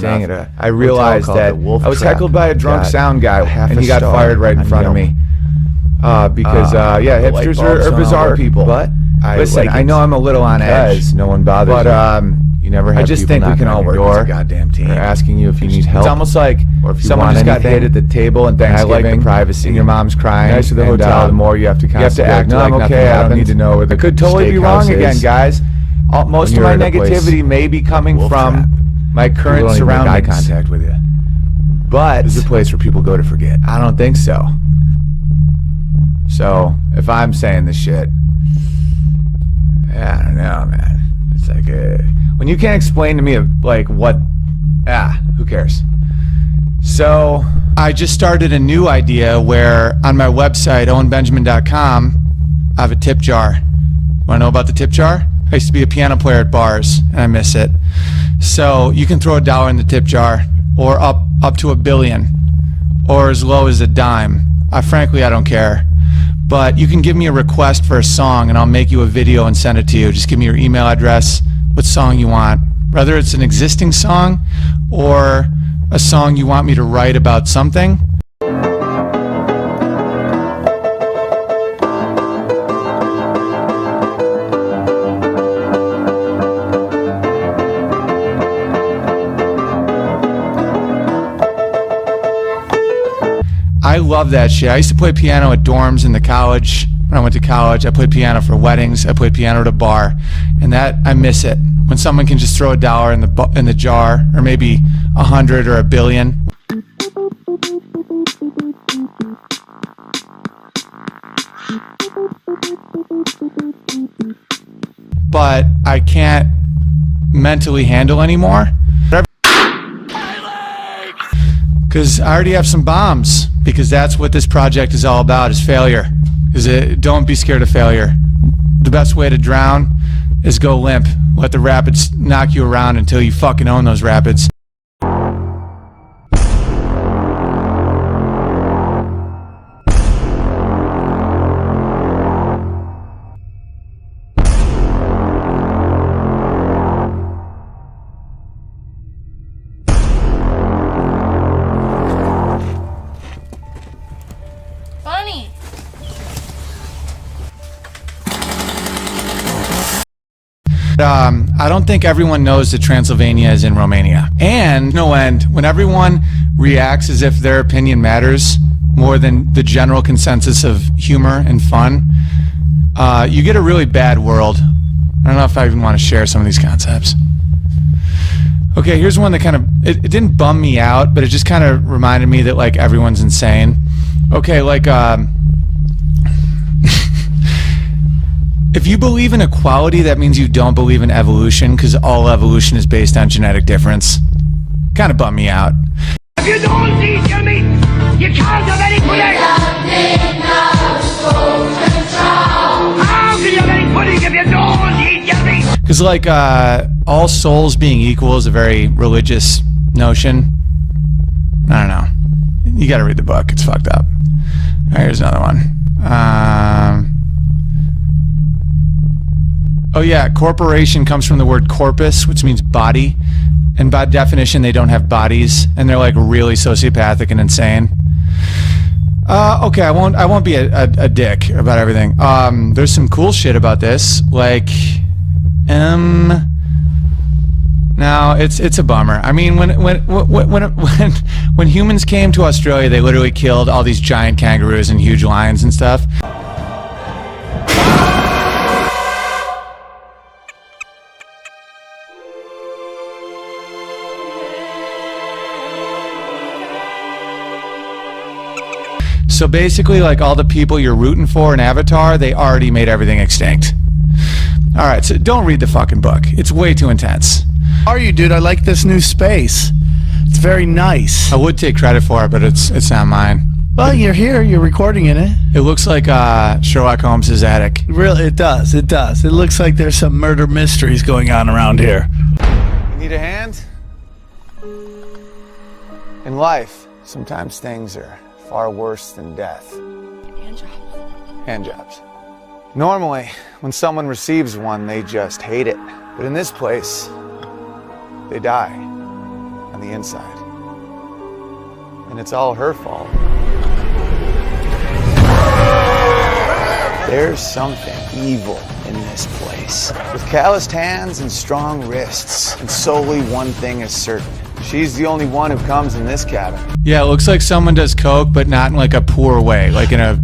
staying at a I realized that I was heckled by a drunk sound guy, and he got fired right in front of me. Because yeah, hipsters are bizarre people. But listen, I know I'm a little on edge. No one bothers. But you never have. I just think we can all work as a goddamn team. They're asking you if you need help. It's almost like someone just got hit at the table and Thanksgiving. I like the privacy. And your mom's crying. Nice to the hotel. The more you have to act. No, I'm okay. I don't need to know where the. I could totally be wrong again, guys. Most of my negativity may be coming from my current surroundings. Eye contact with you. But this is a place where people go to forget. I don't think so. So if I'm saying this shit, yeah, I don't know, man. It's like when you can't explain to me like what, who cares? So I just started a new idea where on my website, owenbenjamin.com, I have a tip jar. Want to know about the tip jar? I used to be a piano player at bars, and I miss it. So you can throw $1 in the tip jar, or up to $1 billion, or as low as a dime. Frankly, I don't care. But you can give me a request for a song, and I'll make you a video and send it to you. Just give me your email address, what song you want. Whether it's an existing song or a song you want me to write about something. I love that shit. I used to play piano at dorms in the college. When I went to college, I played piano for weddings. I played piano at a bar, and that I miss it. When someone can just throw $1 in the jar, or maybe 100 or 1 billion. But I can't mentally handle anymore. Because I already have some bombs, because that's what this project is all about, is failure. Don't be scared of failure. The best way to drown is go limp. Let the rapids knock you around until you fucking own those rapids. I don't think everyone knows that Transylvania is in Romania. And no end, when everyone reacts as if their opinion matters more than the general consensus of humor and fun, you get a really bad world. I don't know if I even want to share some of these concepts. Okay, here's one that kind of, it didn't bum me out, but it just kind of reminded me that like everyone's insane. Okay, like, if you believe in equality, that means you don't believe in evolution, because all evolution is based on genetic difference. Kind of bummed me out. If you don't eat your meat, you can't have any pudding. How can you have any pudding if you don't eat your meat? Because like all souls being equal is a very religious notion. I don't know. You got to read the book. It's fucked up. All right, here's another one. Oh yeah, corporation comes from the word corpus, which means body, and by definition they don't have bodies, and they're like really sociopathic and insane. Okay, I won't be a dick about everything. There's some cool shit about this, like, now it's a bummer. I mean, when humans came to Australia, they literally killed all these giant kangaroos and huge lions and stuff. So basically, like all the people you're rooting for in Avatar, they already made everything extinct. All right, so don't read the fucking book. It's way too intense. How are you, dude? I like this new space. It's very nice. I would take credit for it, but it's not mine. Well, you're here. You're recording in it. It looks like Sherlock Holmes' attic. Really, it does. It does. It looks like there's some murder mysteries going on around here. You need a hand? In life, sometimes things are far worse than death. Hand jobs. Normally, when someone receives one, they just hate it. But in this place, they die on the inside. And it's all her fault. There's something evil in this place. With calloused hands and strong wrists. And solely one thing is certain. She's the only one who comes in this cabin. Yeah, it looks like someone does coke, but not in like a poor way. Like in a...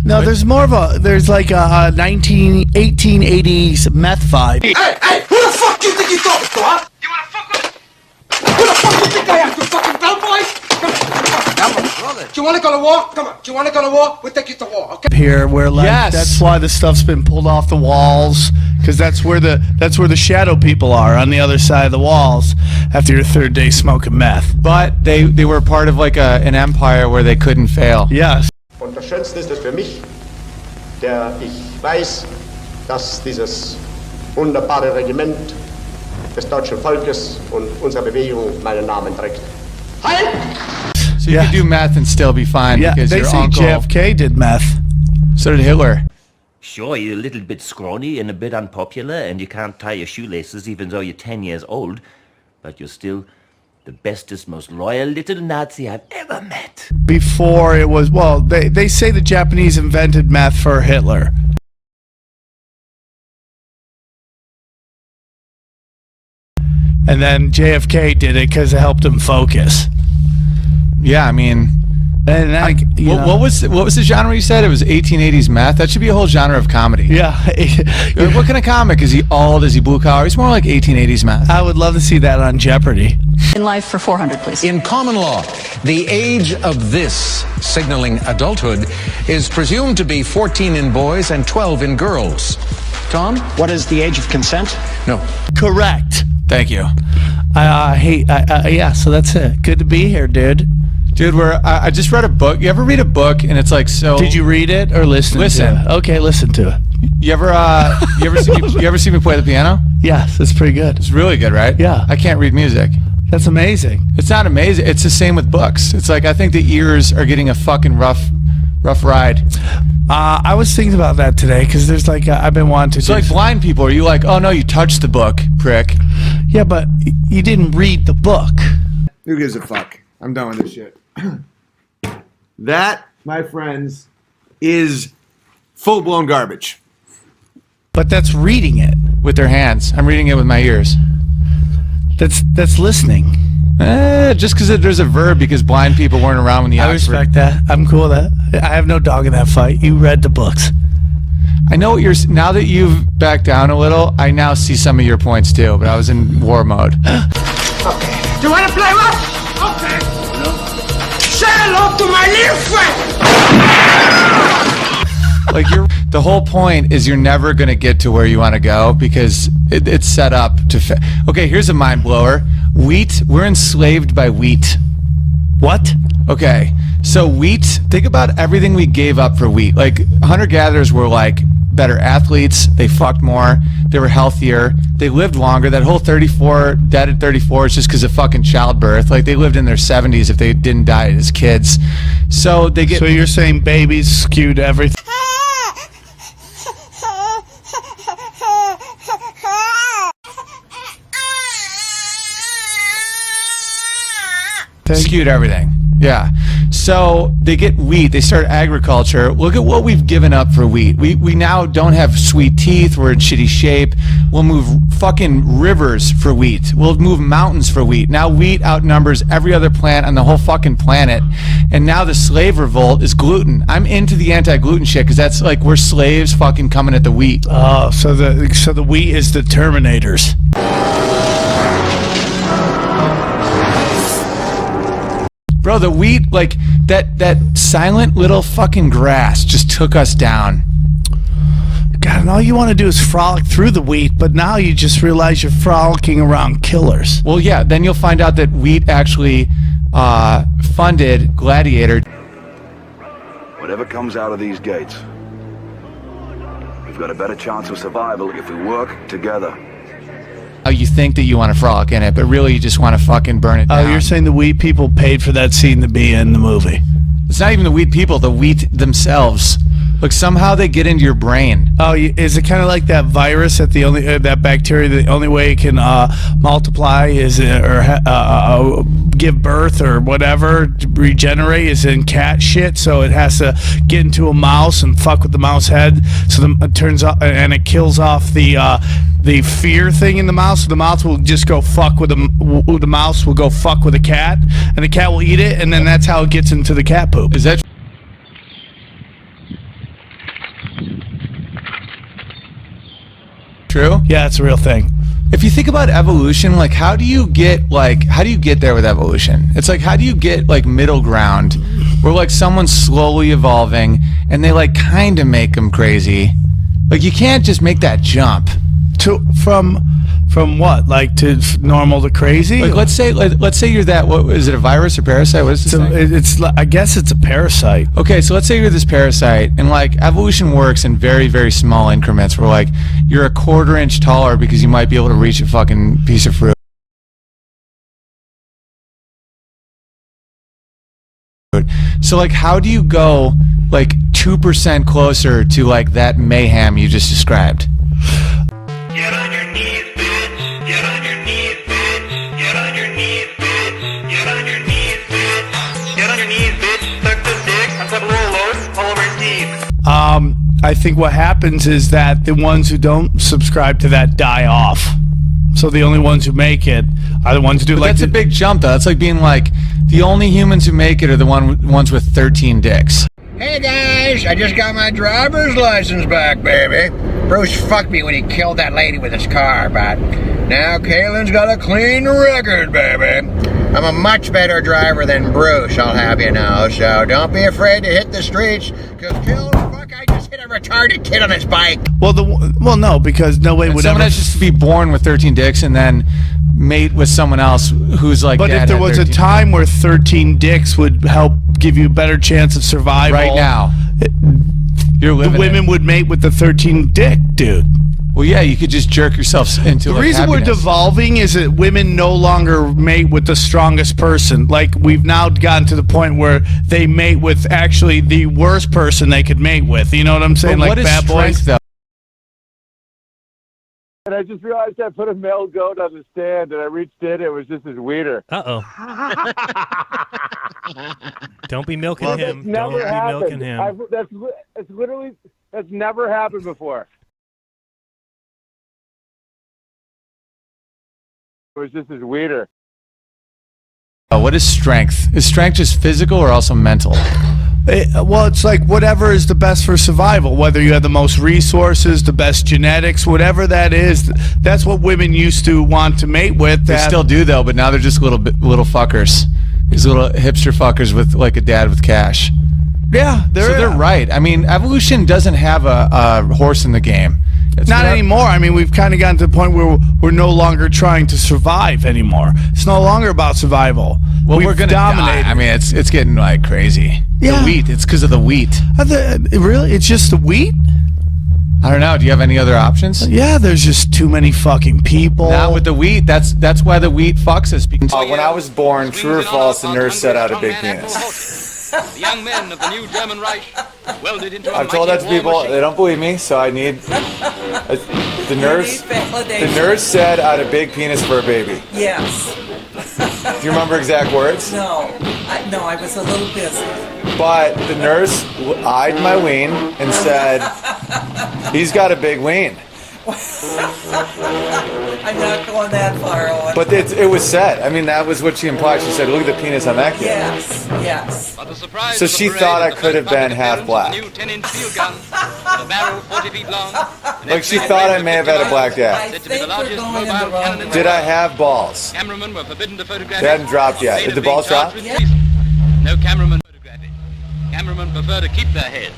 No, there's more of a, there's like a 1880s meth vibe. Hey, who the fuck do you think you're talking to, huh? You wanna fuck with me? Who the fuck do you think I am, you fucking bellboy? Come on, do you wanna go to war? Come on, do you wanna go to war? We'll take you to war, okay? Here, where like, Yes. that's why the stuff's been pulled off the walls, because that's where the shadow people are, on the other side of the walls, after your third day smoking meth. But they were part of like an empire where they couldn't fail. Yes. Und das Schönste ist es für mich, der ich weiß, dass dieses wunderbare Regiment des deutschen Volkes und unserer Bewegung meinen Namen trägt. Halt! So you Yeah. could do meth and still be fine Yeah, because they your say uncle... JFK did meth. So did Hitler. Sure, you're a little bit scrawny and a bit unpopular, and you can't tie your shoelaces even though you're 10 years old, but you're still the bestest, most loyal little Nazi I've ever met. Before it was, well, they say the Japanese invented meth for Hitler. And then JFK did it because it helped him focus. Yeah, I mean... And what was the genre you said? It was 1880s meth? That should be a whole genre of comedy. Yeah. What kind of comic? Is he old? Is he blue collar? He's more like 1880s meth. I would love to see that on Jeopardy. In life for 400, please. In common law, the age of this, signaling adulthood, is presumed to be 14 in boys and 12 in girls. Tom? What is the age of consent? No. Correct. Thank you. Yeah, so that's it. Good to be here, dude. Dude, I just read a book. You ever read a book and it's like so... Did you read it or listen to it? Okay, listen to it. You ever see me play the piano? Yes, it's pretty good. It's really good, right? Yeah. I can't read music. That's amazing. It's not amazing. It's the same with books. It's like I think the ears are getting a fucking rough ride. I was thinking about that today because there's like I've been wanting to. So like blind people, are you like, oh no, you touched the book, prick? Yeah, but you didn't read the book. Who gives a fuck? I'm done with this shit. That, my friends, is full-blown garbage. But that's reading it. With their hands. I'm reading it with my ears. That's listening. Just because there's a verb because blind people weren't around when the I Oxford... respect that. I'm cool with that. I have no dog in that fight. You read the books. I know what you're... Now that you've backed down a little, I now see some of your points too, but I was in war mode. Okay. Do you wanna play what? Okay. Say hello to my little friend! Like the whole point is you're never going to get to where you want to go because it's set up to... Okay, here's a mind blower. Wheat, we're enslaved by wheat. What? Okay, so wheat, think about everything we gave up for wheat. Like, hunter-gatherers were like better athletes, they fucked more, they were healthier, they lived longer. That whole 34, dead at 34 is just because of fucking childbirth. Like, they lived in their 70s if they didn't die as kids. So they get... So you're saying babies skewed everything? skewed everything. Yeah. So they get wheat. They start agriculture. Look at what we've given up for wheat. We now don't have sweet teeth. We're in shitty shape. We'll move fucking rivers for wheat. We'll move mountains for wheat. Now wheat outnumbers every other plant on the whole fucking planet. And now the slave revolt is gluten. I'm into the anti-gluten shit because that's like we're slaves fucking coming at the wheat. Oh, so the wheat is the Terminators. Bro, the wheat, like, that silent little fucking grass just took us down. God, and all you want to do is frolic through the wheat, but now you just realize you're frolicking around killers. Well, yeah, then you'll find out that wheat actually funded Gladiator. Whatever comes out of these gates, we've got a better chance of survival if we work together. You think that you want to frolic in it, but really you just want to fucking burn it down. Oh, you're saying the wheat people paid for that scene to be in the movie? It's not even the wheat people, the wheat themselves. Like somehow they get into your brain. Oh, is it kind of like that virus that that bacteria, the only way it can multiply is or give birth or whatever, regenerate is in cat shit. So it has to get into a mouse and fuck with the mouse head. So it turns off and it kills off the fear thing in the mouse. So the mouse will just go fuck with the mouse will go fuck with a cat, and the cat will eat it, and then that's how it gets into the cat poop. Is that true? Yeah, it's a real thing. If you think about evolution, like how do you get there with evolution? It's like how do you get like middle ground where like someone's slowly evolving and they like kind of make them crazy? Like you can't just make that jump. From what, like to normal to crazy? Like let's say you're that. What is it? A virus or parasite? What is this thing? I guess it's a parasite. Okay, so let's say you're this parasite, and like evolution works in very, very small increments. Where like you're a quarter inch taller because you might be able to reach a fucking piece of fruit. So like, how do you go like 2% closer to like that mayhem you just described? Get on your knees, bitch. Get on your knees, bitch. Get on your knees, bitch. Get on your knees, bitch. Get on your knees, bitch. Suck this dick and put a little lotion all over your teeth. I think what happens is that the ones who don't subscribe to that die off. So the only ones who make it are the ones who do. But like that's a big jump, though. That's like being like the only humans who make it are the ones with 13 dicks. Hey guys, I just got my driver's license back, baby. Bruce fucked me when he killed that lady with his car, but now Kaylin's got a clean record, baby. I'm a much better driver than Bruce, I'll have you know, so don't be afraid to hit the streets, because I just hit a retarded kid on his bike. Well, no, because no way would someone ever... has just to be born with 13 dicks and then mate with someone else who's like. But if there was a time where 13 dicks would help give you a better chance of survival, right now, you're living. The women would mate with the 13 dick dude. Well, yeah, you could just jerk yourself into. The reason we're devolving is that women no longer mate with the strongest person. Like we've now gotten to the point where they mate with actually the worst person they could mate with. You know what I'm saying? But like bad boys. Though? And I just realized I put a male goat on the stand, and I reached in. It was just his wiener. Uh-oh. Don't be milking him. Don't be milking him. That's never happened before. It was just his wiener. What is strength? Is strength just physical or also mental? Well, it's like whatever is the best for survival, whether you have the most resources, the best genetics, whatever that is. That's what women used to want to mate with. They still do, though, but now they're just little fuckers. These little hipster fuckers with like a dad with cash. Yeah, they're right. I mean, evolution doesn't have a horse in the game. It's not anymore. I mean, we've kind of gotten to the point where we're no longer trying to survive anymore. It's no longer about survival. Well, we're gonna dominate. I mean, it's getting like crazy. Yeah. The wheat. It's because of the wheat. Really? It's just the wheat? I don't know. Do you have any other options? Yeah, there's just too many fucking people. Not with the wheat. That's why the wheat fucks us. When I was born, true or false, the nurse said I had a big penis. The young men of the new German Reich welded into I've told that to people. They don't believe me, so I need the nurse. The nurse said I had a big penis for a baby. Yes. Do you remember exact words? No. I was a little busy. But the nurse eyed my ween and said, "He's got a big ween." I'm not going that far, Owen. But it was said. I mean, that was what she implied. She said, "Look at the penis on that kid." Yes. So she thought I could have been half black. Like she thought I may have had a black dad. Did I have balls? They hadn't dropped yet. Did the balls drop? No cameraman photograph it. Cameramen prefer to keep their head.